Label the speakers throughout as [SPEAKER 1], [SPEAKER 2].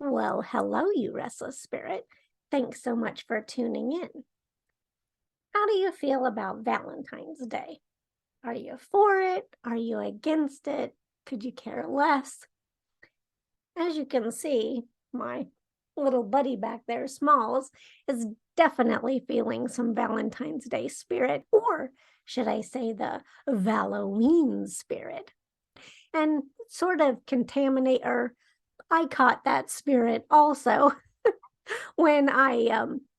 [SPEAKER 1] Well, hello, you restless spirit. Thanks so much for tuning in. How do you feel about Valentine's Day? Are you for it? Are you against it? Could you care less? As you can see, my little buddy back there, Smalls, is definitely feeling some Valentine's Day spirit, or should I say the Valloween spirit, and sort of contaminate, or I caught that spirit also when I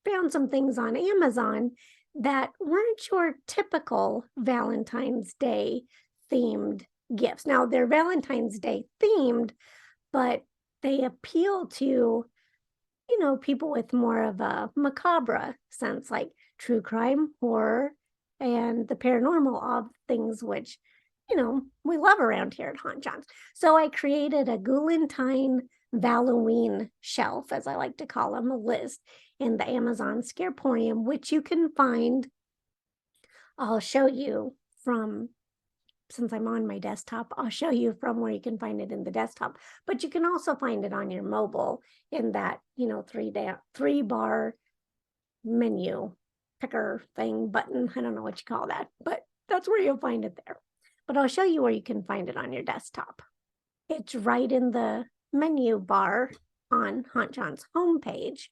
[SPEAKER 1] found some things on Amazon that weren't your typical Valentine's Day themed gifts. Now, they're Valentine's Day themed, but they appeal to, people with more of a macabre sense, like true crime, horror, and the paranormal, all things which, we love around here at Haunt John's. So I created a Valentine Valloween shelf, as I like to call them, a list in the Amazon Skareporium, which you can find. I'll show you from, since I'm on my desktop, I'll show you from where you can find it in the desktop, but you can also find it on your mobile in that, three bar menu picker thing button. I don't know what you call that, but that's where you'll find it there. But I'll show you where you can find it on your desktop. It's right in the menu bar on Haunt John's homepage.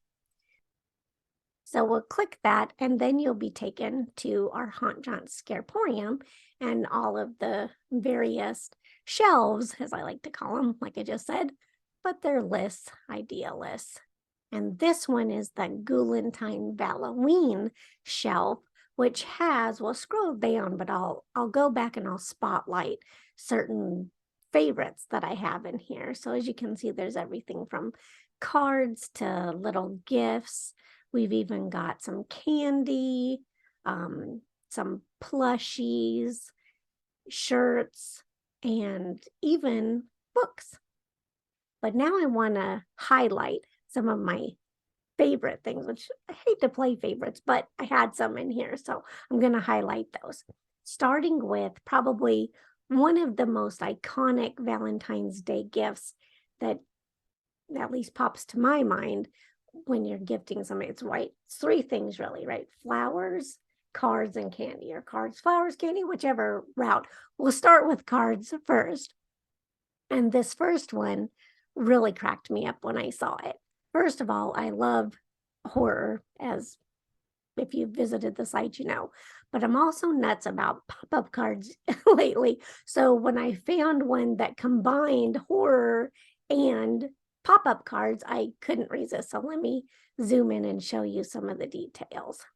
[SPEAKER 1] So we'll click that, and then you'll be taken to our Haunt John's Skareporium and all of the various shelves, as I like to call them, like I just said, but they're lists, idea lists. And this one is the Valentine Valloween shelf, which has, well, scroll down, but I'll go back and I'll spotlight certain favorites that I have in here. So as you can see, there's everything from cards to little gifts. We've even got some candy, some plushies, shirts, and even books. But now I want to highlight some of my favorite things, which I hate to play favorites, but I had some in here, so I'm going to highlight those. Starting with probably one of the most iconic Valentine's Day gifts that at least pops to my mind when you're gifting somebody. It's three things really, right? Flowers, cards, and candy, or cards, flowers, candy, whichever route. We'll start with cards first. And this first one really cracked me up when I saw it. First of all, I love horror, as if you've visited the site, but I'm also nuts about pop-up cards lately. So when I found one that combined horror and pop-up cards, I couldn't resist. So let me zoom in and show you some of the details.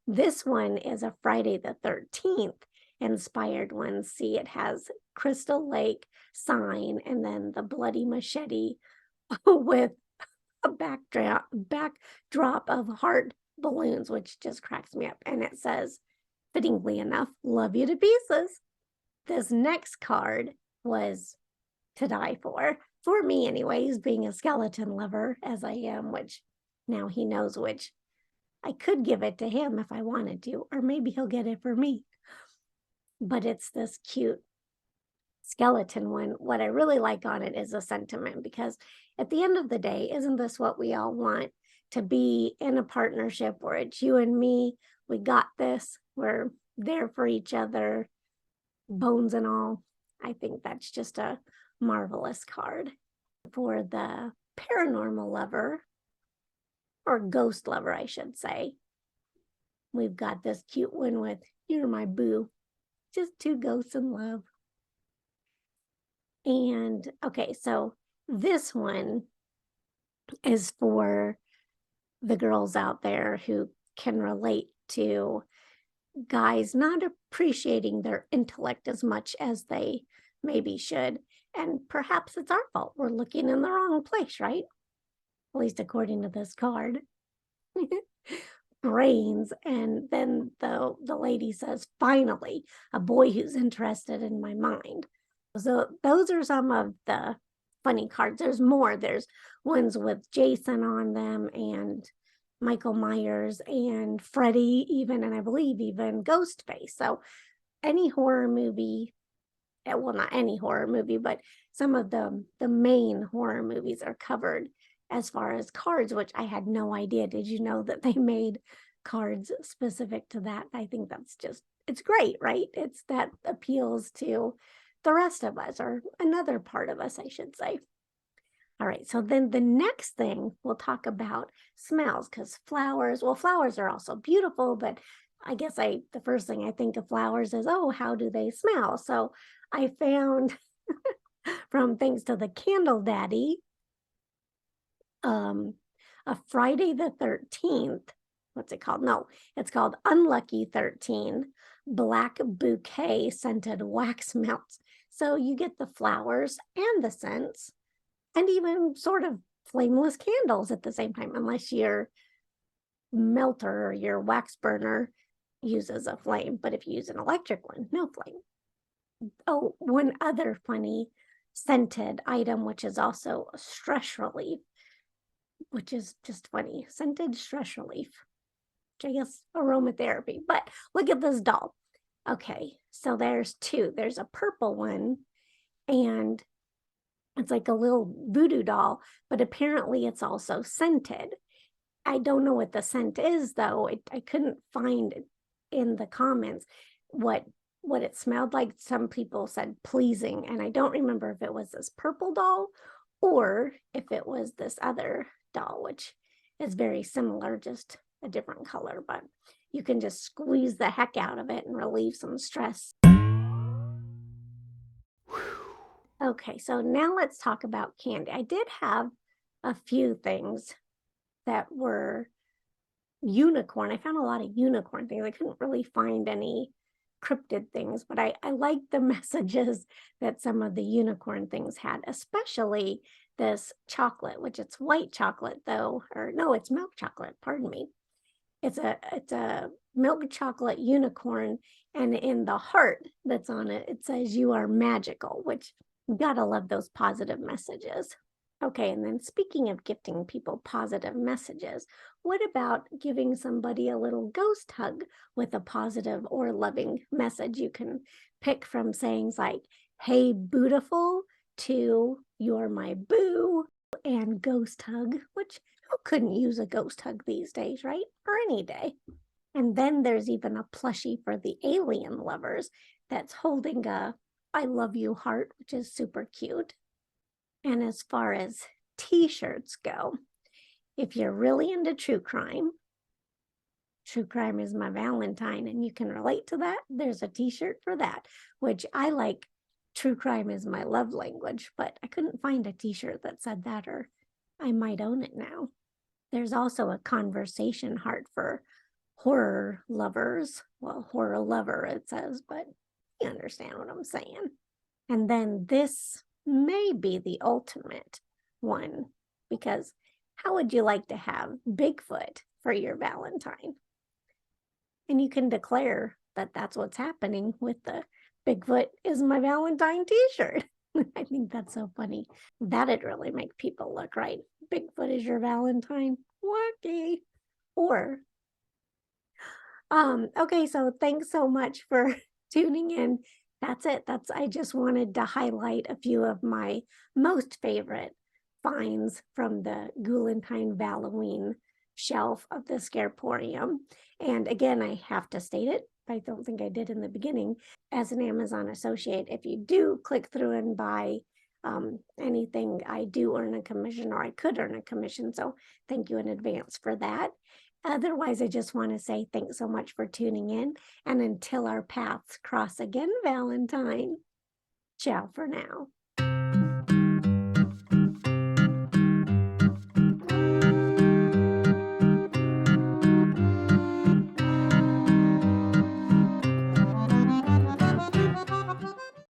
[SPEAKER 1] This one is a Friday the 13th inspired one. See, it has Crystal Lake sign and then the bloody machete with a backdrop of heart balloons, which just cracks me up. And it says, fittingly enough, love you to pieces. This next card was to die for me anyways, being a skeleton lover as I am, which now he knows, which I could give it to him if I wanted to, or maybe he'll get it for me. But it's this cute skeleton one. What I really like on it is a sentiment, because at the end of the day, isn't this what we all want? To be in a partnership where it's you and me, we got this, we're there for each other, bones and all. I think that's just a marvelous card. For the paranormal lover, or ghost lover, I should say, we've got this cute one with, you're my boo, just two ghosts in love. And okay, so this one is for the girls out there who can relate to guys not appreciating their intellect as much as they maybe should. And perhaps it's our fault. We're looking in the wrong place, right? At least according to this card. Brains. And then the lady says, finally, a boy who's interested in my mind. So those are some of the funny cards. There's more. There's ones with Jason on them and Michael Myers and Freddy even, and I believe even Ghostface. So any horror movie well, not any horror movie, but some of the main horror movies are covered as far as cards, which I had no idea. Did you know that they made cards specific to that? I think that's just, it's great, right? It's that appeals to the rest of us, or another part of us, I should say. All right, so then the next thing we'll talk about smells, because flowers, well, flowers are also beautiful, but I guess the first thing I think of flowers is, oh, how do they smell? So I found from thanks to the Candle Daddy, a Friday the 13th, what's it called? No, it's called Unlucky 13 Black Bouquet Scented Wax Melts. So you get the flowers and the scents, and even sort of flameless candles at the same time, unless your melter or your wax burner uses a flame. But if you use an electric one, no flame. Oh, one other funny scented item, which is also a stress relief, which is just funny. Scented stress relief, which I guess aromatherapy. But look at this doll. Okay, so there's two. There's a purple one, and it's like a little voodoo doll, but apparently it's also scented. I don't know what the scent is, though. I couldn't find it in the comments what it smelled like. Some people said pleasing, and I don't remember if it was this purple doll or if it was this other doll, which is very similar, just a different color, but you can just squeeze the heck out of it and relieve some stress. Okay, so now let's talk about candy. I did have a few things that were unicorn. I found a lot of unicorn things. I couldn't really find any cryptid things, but I liked the messages that some of the unicorn things had, especially this chocolate, which it's white chocolate though, or no, it's milk chocolate, pardon me. It's a milk chocolate unicorn, and in the heart that's on it, it says you are magical, which you gotta love those positive messages. Okay, and then speaking of gifting people positive messages, what about giving somebody a little ghost hug with a positive or loving message? You can pick from sayings like, hey, beautiful, to you're my boo, and ghost hug, which who couldn't use a ghost hug these days, right? Or any day. And then there's even a plushie for the alien lovers that's holding a I love you heart, which is super cute. And as far as t-shirts go, if you're really into true crime is my Valentine, and you can relate to that, there's a t-shirt for that, which I like. True crime is my love language, but I couldn't find a t-shirt that said that, or I might own it now. There's also a conversation heart for horror lovers. Well, horror lover it says, but you understand what I'm saying. And then this may be the ultimate one, because how would you like to have Bigfoot for your Valentine? And you can declare that that's what's happening with the Bigfoot is my Valentine t-shirt. I think that's so funny. That'd really make people look right. Bigfoot is your Valentine. Wacky. Or, okay, so thanks so much for tuning in. That's it. I just wanted to highlight a few of my most favorite finds from the Valentine Valloween shelf of the Skareporium. And again, I have to state it, I don't think I did in the beginning, as an Amazon associate, if you do click through and buy anything, I do earn a commission, or I could earn a commission. So thank you in advance for that. Otherwise, I just want to say thanks so much for tuning in. And until our paths cross again, Valentine, ciao for now.